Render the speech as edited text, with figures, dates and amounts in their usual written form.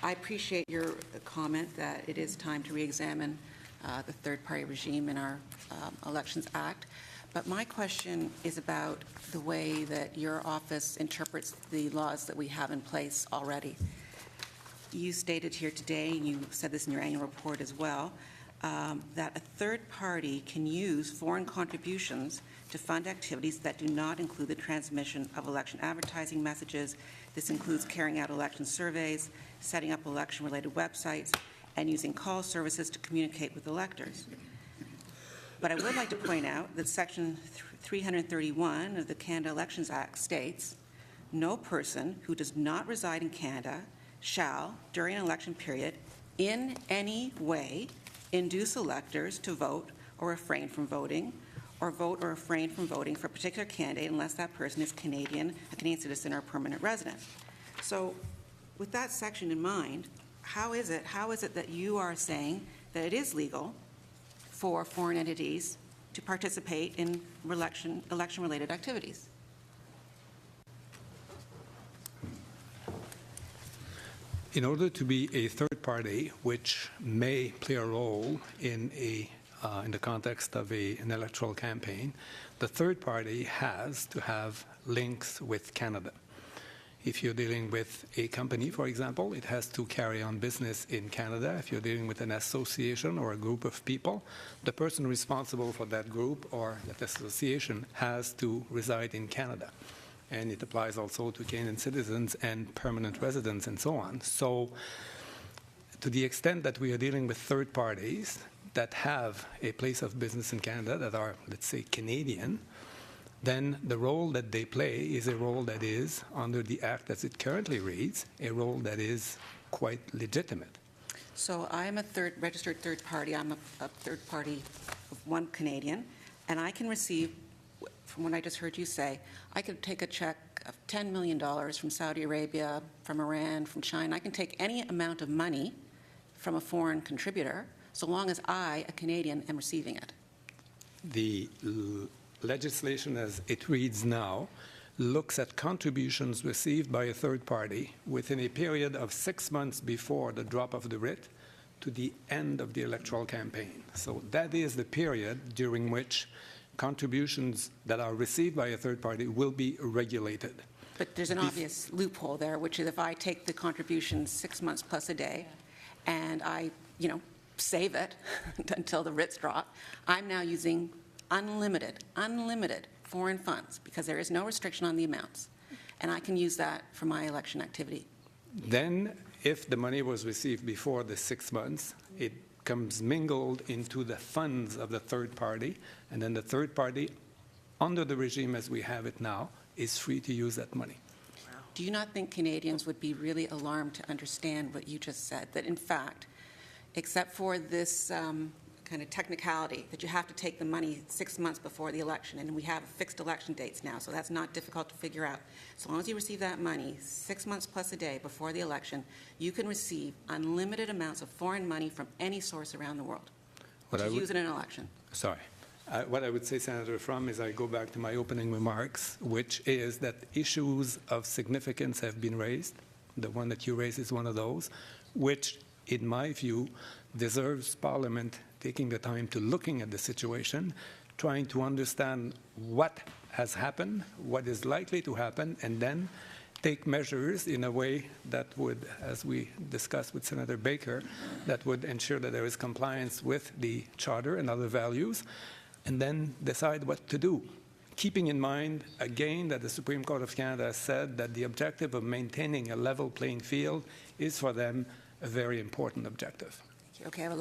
I appreciate your comment that it is time to re-examine the third-party regime in our Elections Act. But my question is about the way that your office interprets the laws that we have in place already. You stated here today, and you said this in your annual report as well, that a third party can use foreign contributions to fund activities that do not include the transmission of election advertising messages. This includes carrying out election surveys, setting up election-related websites, and using call services to communicate with electors. But I would like to point out that Section 331 of the Canada Elections Act states, no person who does not reside in Canada shall, during an election period, in any way induce electors to vote or refrain from voting, or vote or refrain from voting for a particular candidate unless that person is Canadian, a Canadian citizen, or a permanent resident. So with that section in mind, how is it that you are saying that it is legal for foreign entities to participate in election-related activities? In order to be a third party, which may play a role in the context of an electoral campaign, the third party has to have links with Canada. If you're dealing with a company, for example, it has to carry on business in Canada. If you're dealing with an association or a group of people, the person responsible for that group or that association has to reside in Canada. And it applies also to Canadian citizens and permanent residents and so on. So to the extent that we are dealing with third parties that have a place of business in Canada that are, let's say, Canadian, then the role that they play is a role that is, under the Act as it currently reads, a role that is quite legitimate. So I am a registered third party. I'm a third party of one Canadian, and I can receive, from what I just heard you say, I could take a check of $10 million from Saudi Arabia, from Iran, from China. I can take any amount of money from a foreign contributor, so long as I, a Canadian, am receiving it. The legislation as it reads now looks at contributions received by a third party within a period of 6 months before the drop of the writ to the end of the electoral campaign. So that is the period during which contributions that are received by a third party will be regulated. But there's an obvious loophole there, which is if I take the contribution 6 months plus a day and I, save it until the writs drop, I'm now using unlimited foreign funds because there is no restriction on the amounts. And I can use that for my election activity. Then, if the money was received before the 6 months, it comes mingled into the funds of the third party, and then the third party, under the regime as we have it now, is free to use that money. Wow. Do you not think Canadians would be really alarmed to understand what you just said, that in fact, except for this kind of technicality that you have to take the money 6 months before the election, and we have fixed election dates now, so that's not difficult to figure out. So long as you receive that money 6 months plus a day before the election, you can receive unlimited amounts of foreign money from any source around the world to use in an election. Sorry. What I would say, Senator Frum, is I go back to my opening remarks, which is that issues of significance have been raised. The one that you raised is one of those, which, in my view, deserves Parliament taking the time to looking at the situation, trying to understand what has happened, what is likely to happen, and then take measures in a way that would, as we discussed with Senator Baker, that would ensure that there is compliance with the Charter and other values, and then decide what to do. Keeping in mind, again, that the Supreme Court of Canada said that the objective of maintaining a level playing field is for them a very important objective. Okay,